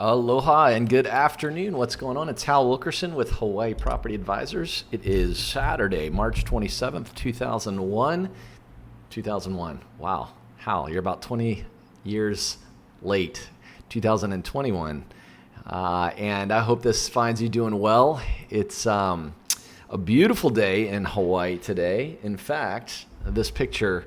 Aloha and good afternoon. What's going on? It's Hal Wilkerson with Hawaii Property Advisors. It is Saturday, March 27th, 2001. 2001. Wow. Hal, you're about 20 years late. 2021. And I hope this finds you doing well. It's a beautiful day in Hawaii today. In fact, this picture,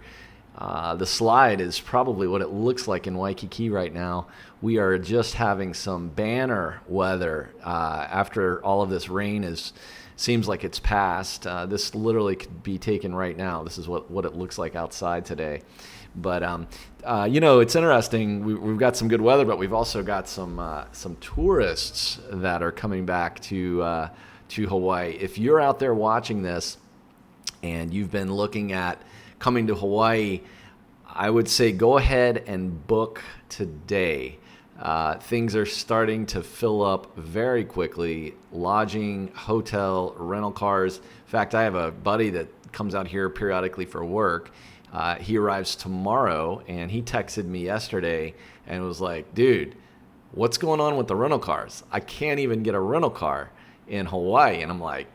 the slide is probably what it looks like in Waikiki right now. We are just having some banner weather after all of this rain seems like it's passed. This literally could be taken right now. This is what it looks like outside today. But it's interesting. We've got some good weather, but we've also got some tourists that are coming back to Hawaii. If you're out there watching this and you've been looking at coming to Hawaii, I would say go ahead and book today. Things are starting to fill up very quickly. Lodging, hotel, rental cars. In fact, I have a buddy that comes out here periodically for work. He arrives tomorrow, and he texted me yesterday and was like, dude, what's going on with the rental cars? I can't even get a rental car in Hawaii. And I'm like,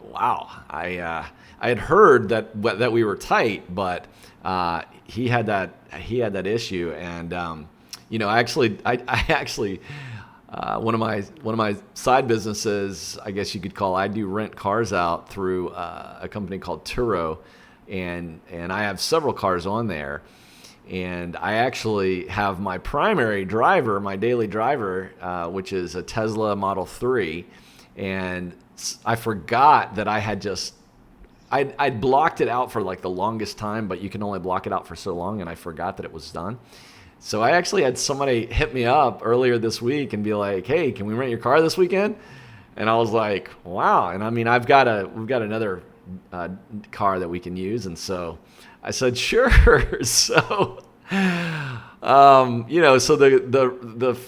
wow, I had heard that we were tight, but he had that issue, and I actually one of my side businesses, I guess you could call, I do rent cars out through a company called Turo, and I have several cars on there, and I actually have my primary driver, my daily driver, which is a Tesla Model 3, and I forgot that I'd blocked it out for like the longest time, but you can only block it out for so long, and I forgot that it was done. So I actually had somebody hit me up earlier this week and be like, hey, can we rent your car this weekend? And I was like, wow. And I mean, we've got another car that we can use. And so I said, sure. So, so the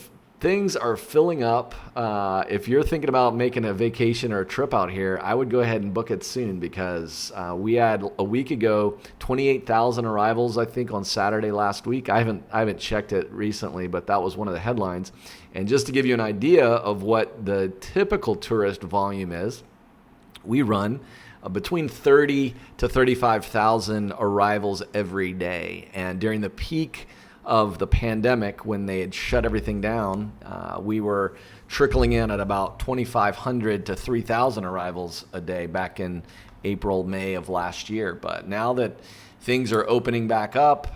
things are filling up. If you're thinking about making a vacation or a trip out here, I would go ahead and book it soon, because we had a week ago 28,000 arrivals, I think, on Saturday last week. I haven't checked it recently, but that was one of the headlines. And just to give you an idea of what the typical tourist volume is, we run between 30 to 35,000 arrivals every day. And during the peak of the pandemic, when they had shut everything down, we were trickling in at about 2,500 to 3,000 arrivals a day back in April, May of last year. But now that things are opening back up,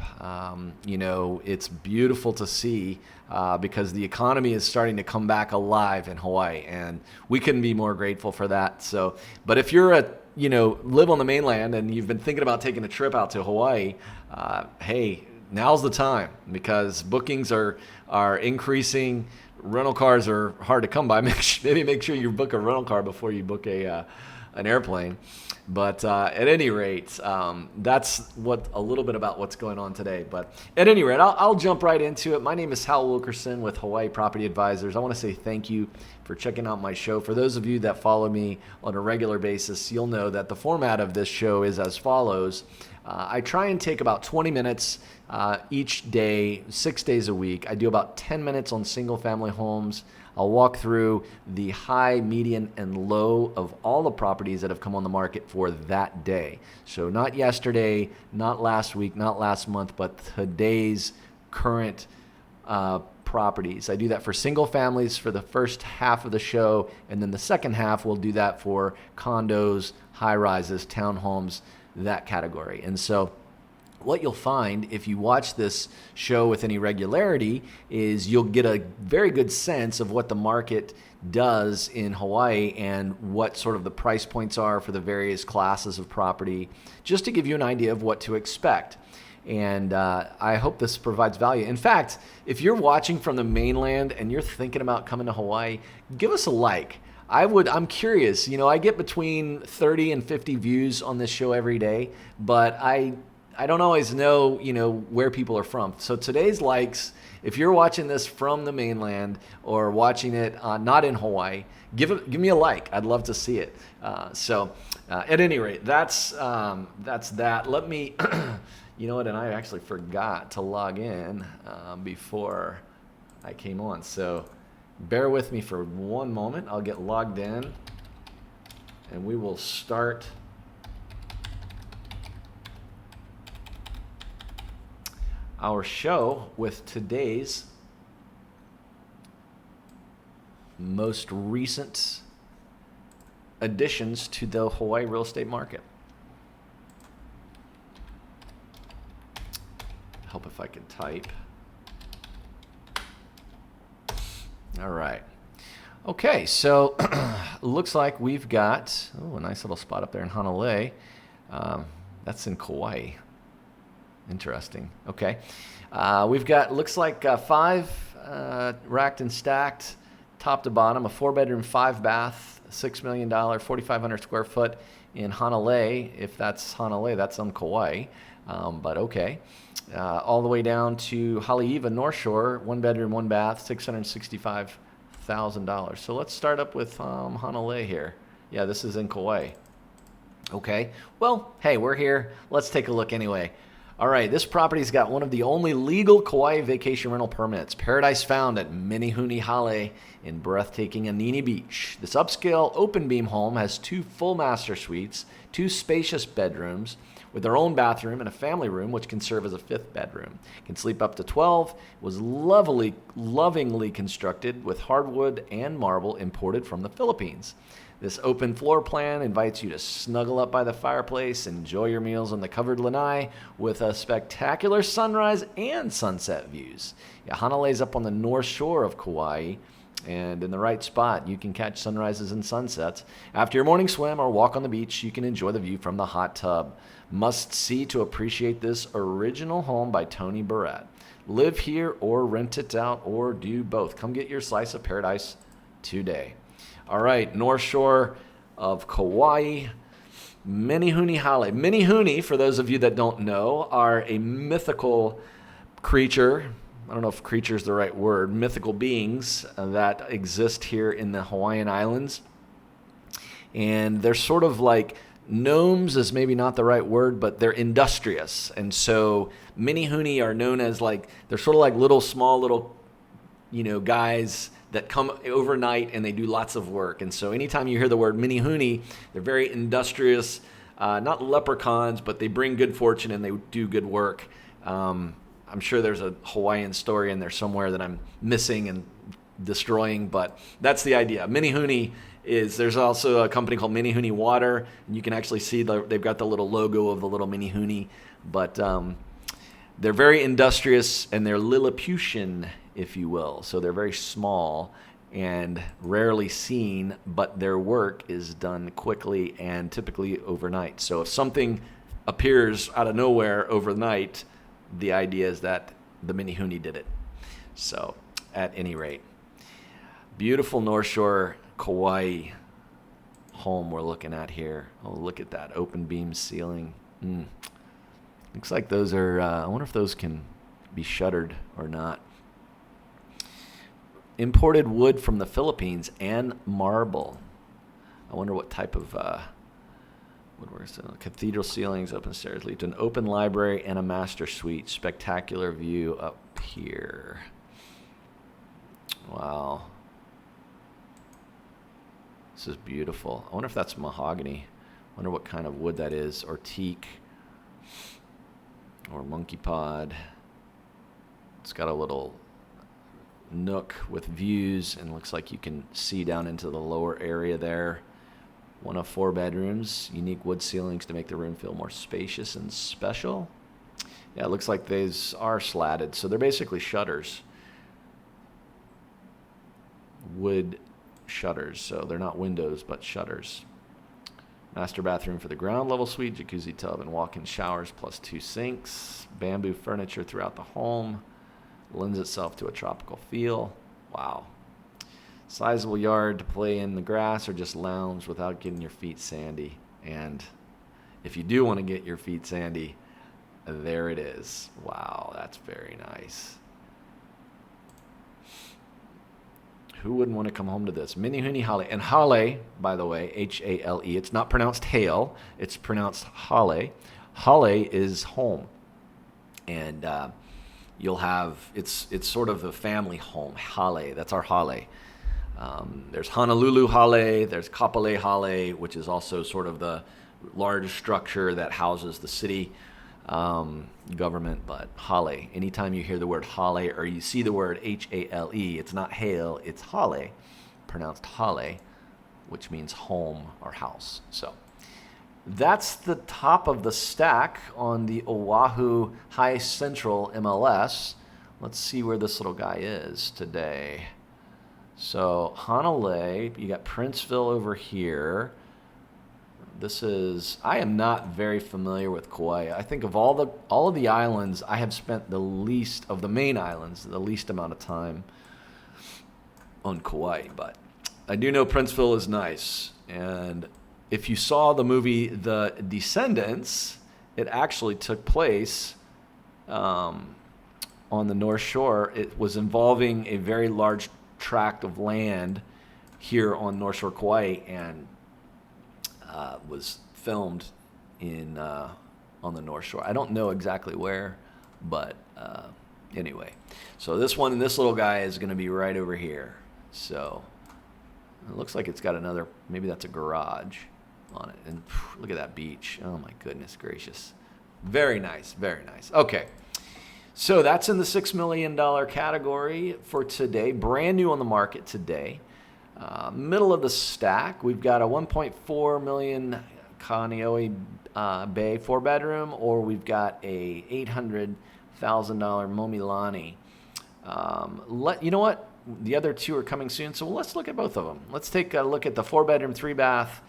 it's beautiful to see, because the economy is starting to come back alive in Hawaii, and we couldn't be more grateful for that. So, but if you're live on the mainland and you've been thinking about taking a trip out to Hawaii, hey, now's the time, because bookings are increasing. Rental cars are hard to come by. Maybe make sure you book a rental car before you book an airplane. But at any rate, that's a little bit about what's going on today. But at any rate, I'll jump right into it. My name is Hal Wilkerson with Hawaii Property Advisors. I want to say thank you for checking out my show. For those of you that follow me on a regular basis, you'll know that the format of this show is as follows. I try and take about 20 minutes each day, 6 days a week. I do about 10 minutes on single-family homes. I'll walk through the high, median, and low of all the properties that have come on the market for that day. So not yesterday, not last week, not last month, but today's current properties. I do that for single families for the first half of the show, and then the second half we'll do that for condos, high-rises, townhomes, that category. And so what you'll find if you watch this show with any regularity is you'll get a very good sense of what the market does in Hawaii and what sort of the price points are for the various classes of property, just to give you an idea of what to expect. And I hope this provides value. In fact, if you're watching from the mainland and you're thinking about coming to Hawaii, give us a like. I'm curious. I get between 30 and 50 views on this show every day, but I don't always know, where people are from. So today's likes, if you're watching this from the mainland or watching it not in Hawaii, give me a like. I'd love to see it. At any rate, that's that. Let me, you know what? And I actually forgot to log in before I came on. So Bear with me for one moment. I'll get logged in and we will start our show with today's most recent additions to the Hawaii real estate market. Help if I could type. All right. Okay, so looks like we've got a nice little spot up there in Hanalei. That's in Kauai. Interesting. Okay. We've got, looks like 5 racked and stacked, top to bottom, a 4-bedroom, 5-bath, $6 million, 4,500 square foot in Hanalei. If that's Hanalei, that's on Kauai. But okay. All the way down to Haleiwa North Shore, 1-bedroom, 1-bath, $665,000. So let's start up with Hanalei here. Yeah, this is in Kauai. Okay. Well, hey, we're here. Let's take a look anyway. All right, this property's got one of the only legal Kauai vacation rental permits. Paradise found at Minihuni Hale in breathtaking Anini Beach. This upscale open beam home has 2 full master suites, 2 spacious bedrooms with their own bathroom and a family room, which can serve as a 5th bedroom. Can sleep up to 12. Was lovingly constructed with hardwood and marble imported from the Philippines. This open floor plan invites you to snuggle up by the fireplace, enjoy your meals on the covered lanai with a spectacular sunrise and sunset views. Yeah, Hanalei's up on the north shore of Kauai, and in the right spot, you can catch sunrises and sunsets. After your morning swim or walk on the beach, you can enjoy the view from the hot tub. Must see to appreciate this original home by Tony Barrett. Live here or rent it out or do both. Come get your slice of paradise today. All right, North Shore of Kauai, Minihuni Hale. Minihuni, for those of you that don't know, are a mythical creature. I don't know if creature is the right word. Mythical beings that exist here in the Hawaiian Islands. And they're sort of like gnomes is maybe not the right word, but they're industrious. And so Minihuni are known as like, they're sort of like small little, guys that come overnight and they do lots of work. And so anytime you hear the word Minihuni, they're very industrious, not leprechauns, but they bring good fortune and they do good work. I'm sure there's a Hawaiian story in there somewhere that I'm missing and destroying, but that's the idea. Minihuni there's also a company called Minihuni Water, and you can actually see they've got the little logo of the little Minihuni, but they're very industrious and they're Lilliputian, if you will. So they're very small and rarely seen, but their work is done quickly and typically overnight. So if something appears out of nowhere overnight, the idea is that the Minihuni did it. So at any rate, beautiful North Shore Kauai home we're looking at here. Oh, look at that open beam ceiling. Looks like those are, I wonder if those can be shuttered or not. Imported wood from the Philippines and marble. I wonder what type of woodwork. Cathedral ceilings, open stairs lead to an open library and a master suite. Spectacular view up here. Wow. This is beautiful. I wonder if that's mahogany. I wonder what kind of wood that is, or teak, or monkey pod. It's got a little nook with views, and looks like you can see down into the lower area there. One of 4 bedrooms, unique wood ceilings to make the room feel more spacious and special. Yeah, it looks like these are slatted, so they're basically shutters. Wood shutters, so they're not windows but shutters. Master bathroom for the ground level suite, jacuzzi tub and walk-in showers plus 2 sinks. Bamboo furniture throughout the home. Lends itself to a tropical feel. Wow. Sizable yard to play in the grass or just lounge without getting your feet sandy. And if you do want to get your feet sandy, there it is. Wow, that's very nice. Who wouldn't want to come home to this? Minihuni Hale. And Hale, by the way, H-A-L-E. It's not pronounced Hale. It's pronounced Hale. Hale is home. And you'll have, it's sort of a family home. Hale, that's our Hale. There's Honolulu Hale, there's Kapolei Hale, which is also sort of the large structure that houses the city government. But Hale, anytime you hear the word Hale or you see the word Hale, it's not Hale, it's Hale, pronounced Hale, which means home or house. So that's the top of the stack on the Oahu High Central MLS. Let's see where this little guy is today. So Hanalei, you got Princeville over here. I am not very familiar with Kauai. I think of all of the islands, I have spent the least of the main islands, the least amount of time on Kauai. But I do know Princeville is nice. And if you saw the movie The Descendants, it actually took place on the North Shore. It was involving a very large tract of land here on North Shore Kauai, and was filmed on the North Shore. I don't know exactly where, but anyway. So this little guy is going to be right over here. So it looks like it's got another, maybe that's a garage on it. And look at that beach. Oh my goodness gracious. Very nice, very nice. Okay. So that's in the $6 million category for today. Brand new on the market today. Middle of the stack, we've got a $1.4 million Kaneohe Bay 4-bedroom, or we've got a $800,000 Milani. You know what? The other two are coming soon, so let's look at both of them. Let's take a look at the 4-bedroom, 3-bath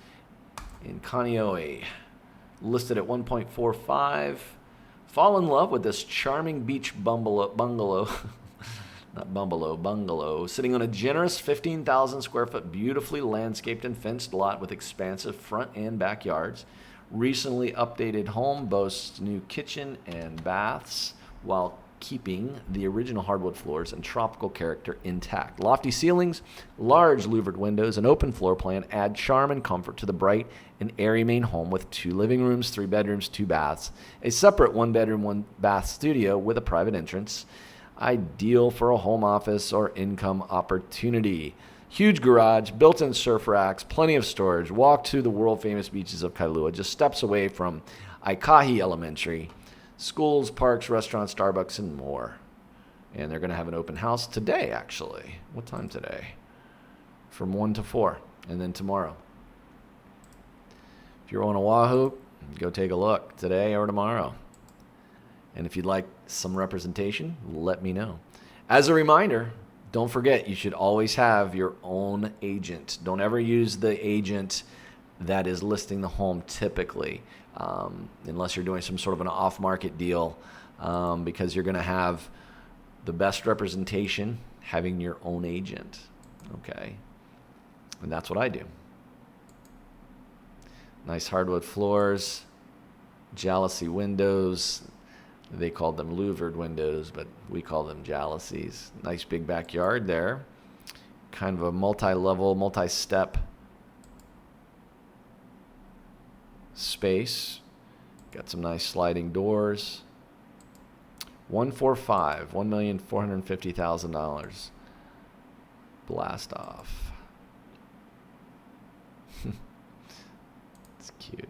in Kaneohe, listed at $1.45. Fall in love with this charming beach bungalow. Not bungalow, sitting on a generous 15,000 square foot, beautifully landscaped and fenced lot with expansive front and backyards. Recently updated home boasts new kitchen and baths while keeping the original hardwood floors and tropical character intact. Lofty ceilings, large louvered windows, and open floor plan add charm and comfort to the bright and airy main home with 2 living rooms, 3 bedrooms, 2 baths, a separate 1-bedroom, 1-bath studio with a private entrance. Ideal for a home office or income opportunity. Huge garage, built-in surf racks, plenty of storage. Walk to the world-famous beaches of Kailua, just steps away from Aikahi Elementary. Schools, parks, restaurants, Starbucks, and more. And they're going to have an open house today, actually. What time today? From 1 to 4, and then tomorrow. If you're on Oahu, go take a look today or tomorrow. And if you'd like some representation, let me know. As a reminder, don't forget, you should always have your own agent. Don't ever use the agent that is listing the home typically, unless you're doing some sort of an off-market deal, because you're going to have the best representation having your own agent. Okay? And that's what I do. Nice hardwood floors, jalousie windows. They called them louvered windows, but we call them jalousies. Nice big backyard there. Kind of a multi-level, multi-step space. Got some nice sliding doors. $1.450,000. Blast off. It's cute.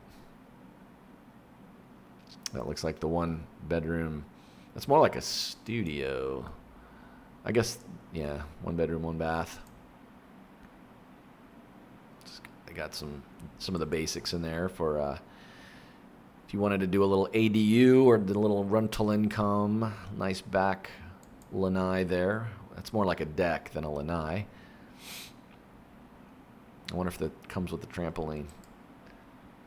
That looks like the 1-bedroom. That's more like a studio. I guess, yeah, 1 bedroom, 1 bath. I got some of the basics in there for if you wanted to do a little ADU or the little rental income. Nice back lanai there. That's more like a deck than a lanai. I wonder if that comes with the trampoline.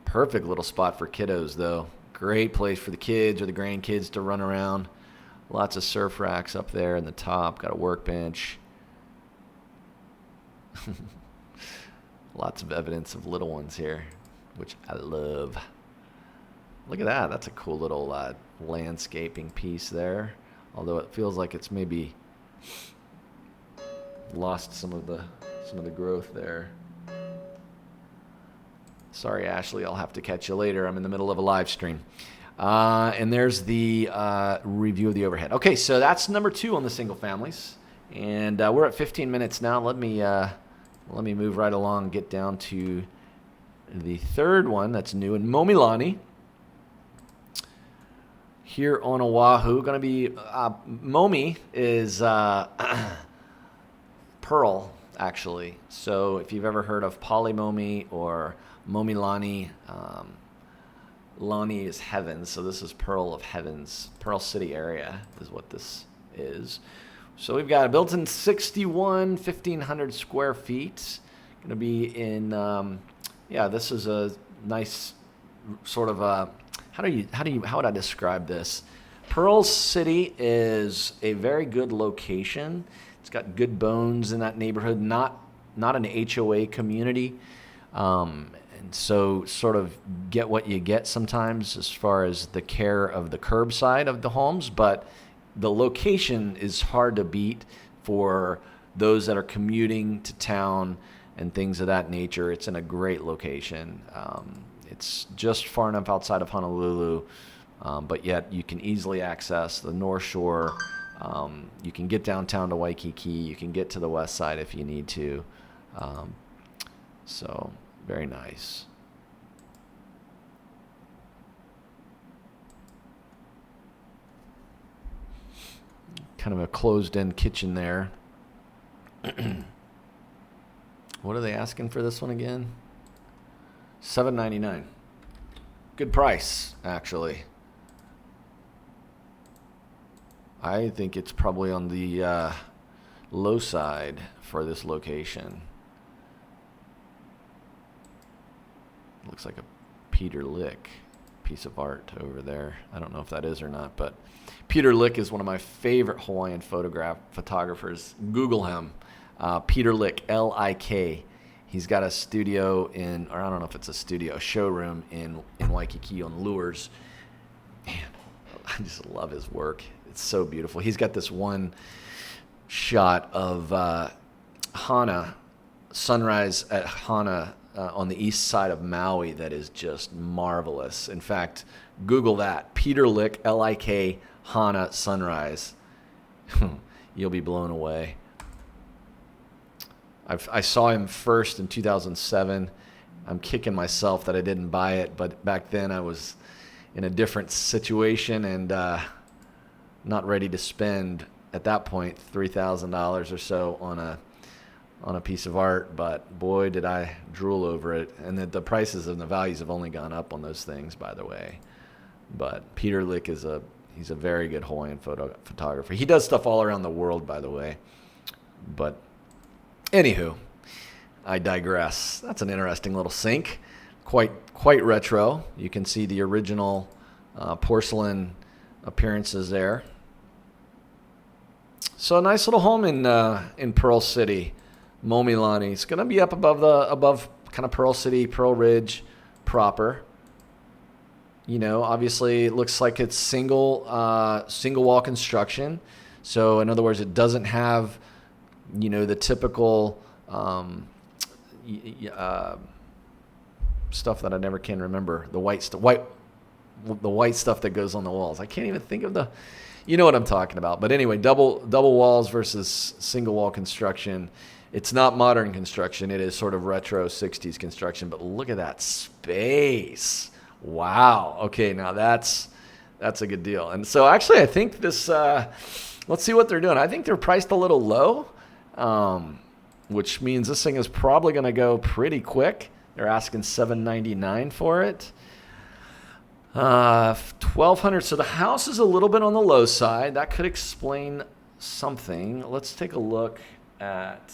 Perfect little spot for kiddos, though. Great place for the kids or the grandkids to run around. Lots of surf racks up there in the top. Got a workbench. Lots of evidence of little ones here, which I love. Look at that. That's a cool little landscaping piece there. Although it feels like it's maybe lost some of the growth there. Sorry, Ashley, I'll have to catch you later. I'm in the middle of a live stream. And there's the review of the overhead. Okay, so that's number 2 on the single families. And we're at 15 minutes now. Let me Let me move right along, get down to the third one that's new in Milani. Here on Oahu, going to be, Momi is pearl, actually. So if you've ever heard of polymomi or Momilani, Lani is heavens, so this is Pearl of Heavens. Pearl City area is what this is. So we've got a built-in 1,500 square feet. Going to be in, this is a nice sort of how would I describe this? Pearl City is a very good location. It's got good bones in that neighborhood, not an HOA community. And so sort of get what you get sometimes as far as the care of the curbside of the homes, but the location is hard to beat for those that are commuting to town and things of that nature. It's in a great location. It's just far enough outside of Honolulu, but yet you can easily access the North Shore. You can get downtown to Waikiki. You can get to the west side if you need to. So very nice. Kind of a closed-in kitchen there. What are they asking for this one again? $7.99. Good price, actually. I think it's probably on the low side for this location. Looks like a Peter Lick piece of art over there. I don't know if that is or not, but Peter Lick is one of my favorite Hawaiian photographers. Google him. Peter Lick, L-I-K. He's got a studio or I don't know if it's a studio, showroom in Waikiki on Lures. Man, I just love his work. It's so beautiful. He's got this one shot of Hana, sunrise at Hana on the east side of Maui that is just marvelous. In fact, Google that. Peter Lick, L-I-K, Hana, sunrise. You'll be blown away. I saw him first in 2007. I'm kicking myself that I didn't buy it, but back then I was in a different situation and not ready to spend, at that point, $3,000 or so on a piece of art. But boy, did I drool over it. And the prices and the values have only gone up on those things, by the way. But Peter Lick he's a very good Hawaiian photographer. He does stuff all around the world, by the way. But anywho, I digress. That's an interesting little sink, quite retro. You can see the original porcelain appearances there. So a nice little home in Pearl City, Momilani. It's going to be up above kind of Pearl City, Pearl Ridge proper. You know, obviously it looks like it's single wall construction. So in other words, it doesn't have, the typical stuff that I never can remember. The white stuff that goes on the walls. I can't even think of you know what I'm talking about. But anyway, double walls versus single wall construction. It's not modern construction. It is sort of retro 60s construction. But look at that space. Wow. Okay, now that's a good deal. And so actually I think this, let's see what they're doing. I think they're priced a little low, which means this thing is probably going to go pretty quick. They're asking $799 for it. $1,200. So the house is a little bit on the low side. That could explain something. Let's take a look at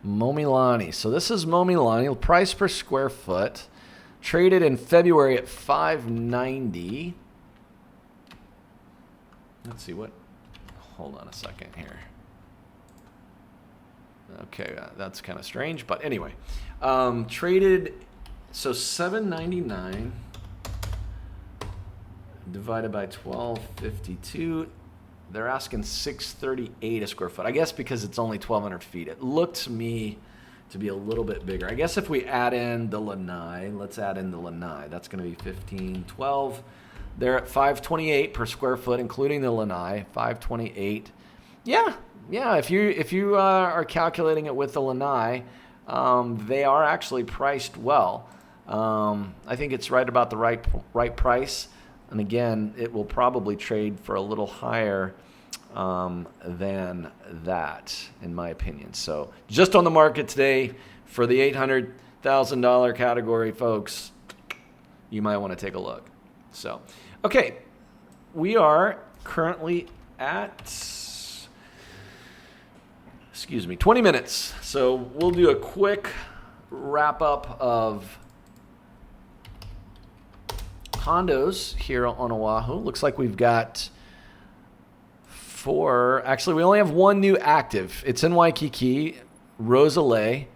Momilani. So this is Momilani. Price per square foot. Traded in February at $590. Let's see what. Hold on a second here. Okay, that's kind of strange, but anyway, traded. So $799 divided by 1252. They're asking $638 a square foot. I guess because it's only 1,200 feet. It looked to me to be a little bit bigger. I guess if we add in the lanai, let's add in the lanai. That's going to be 1512. They're at $528 per square foot, including the lanai. $528 Yeah. If you are calculating it with the lanai, they are actually priced well. I think it's right about the right price. And again, it will probably trade for a little higher than that, in my opinion. So just on the market today for the $800,000 category, folks, you might want to take a look. So, okay, we are currently at 20 minutes. So we'll do a quick wrap up of condos here on Oahu. Looks like we've got 4. Actually, we only have 1 new active. It's in Waikiki. Hanalei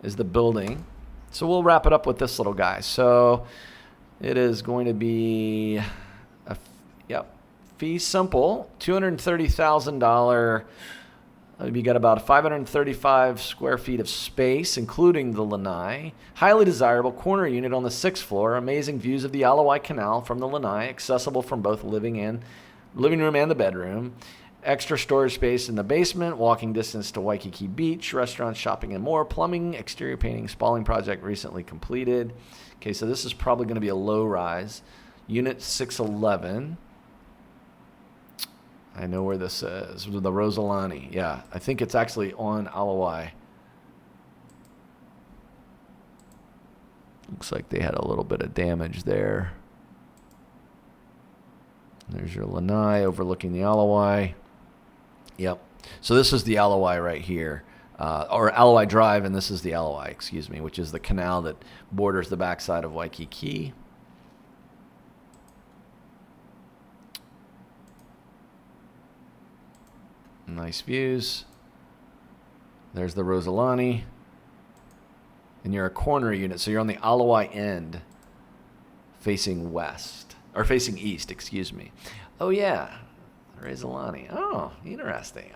is the building. So we'll wrap it up with this little guy. So it is going to be fee simple, $230,000. You got about 535 square feet of space, including the lanai. Highly desirable corner unit on the 6th floor. Amazing views of the Alawai Canal from the lanai, accessible from both living room and the bedroom. Extra storage space in the basement, walking distance to Waikiki Beach, restaurants, shopping, and more. Plumbing, exterior painting, spalling project recently completed. Okay, so this is probably going to be a low rise. Unit 611. I know where this is. The Rosalani. Yeah, I think it's actually on Alawai. Looks like they had a little bit of damage there. There's your lanai overlooking the Alawai. Yep. So this is the Alawai right here. Or Alawai Drive, and this is the Alawai, which is the canal that borders the backside of Waikiki. Nice views. There's the Rosalani. And you're a corner unit, so you're on the Alawai end facing west. Or facing east, Oh, yeah. Rosalani. Oh, interesting.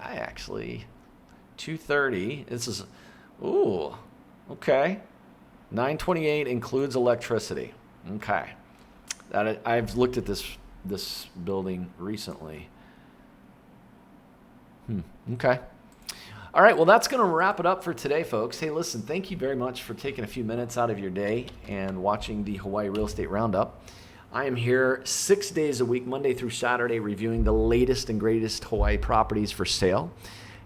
230. This is, ooh, okay. 928 includes electricity. Okay. I've looked at this building recently. Okay. All right, well, that's going to wrap it up for today, folks. Hey, listen, thank you very much for taking a few minutes out of your day and watching the Hawaii Real Estate Roundup. I am here 6 days a week, Monday through Saturday, reviewing the latest and greatest Hawaii properties for sale.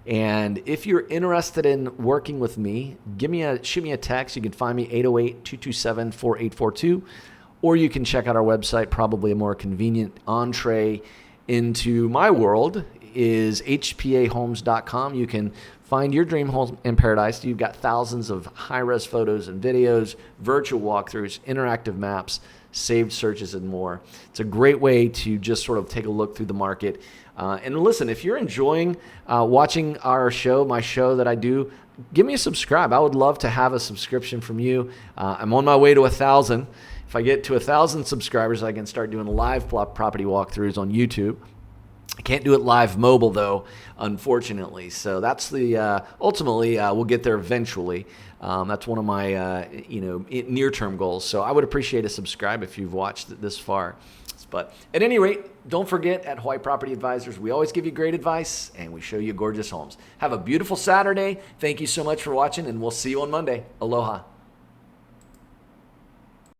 And if you're interested in working with me, shoot me a text. You can find me 808-227-4842, or you can check out our website. Probably a more convenient entree into my world is hpahomes.com. You can find your dream home in paradise. You've got thousands of high-res photos and videos, virtual walkthroughs, interactive maps, saved searches, and more. It's a great way to just sort of take a look through the market. And listen, if you're enjoying watching our show, my show that I do, give me a subscribe. I would love to have a subscription from you. I'm on my way to 1,000. If I get to 1,000 subscribers, I can start doing live property walkthroughs on YouTube. I can't do it live mobile, though, unfortunately. So that's ultimately, we'll get there eventually. That's one of my, near-term goals. So I would appreciate a subscribe if you've watched this far. But at any rate, don't forget, at Hawaii Property Advisors, we always give you great advice, and we show you gorgeous homes. Have a beautiful Saturday. Thank you so much for watching, and we'll see you on Monday. Aloha.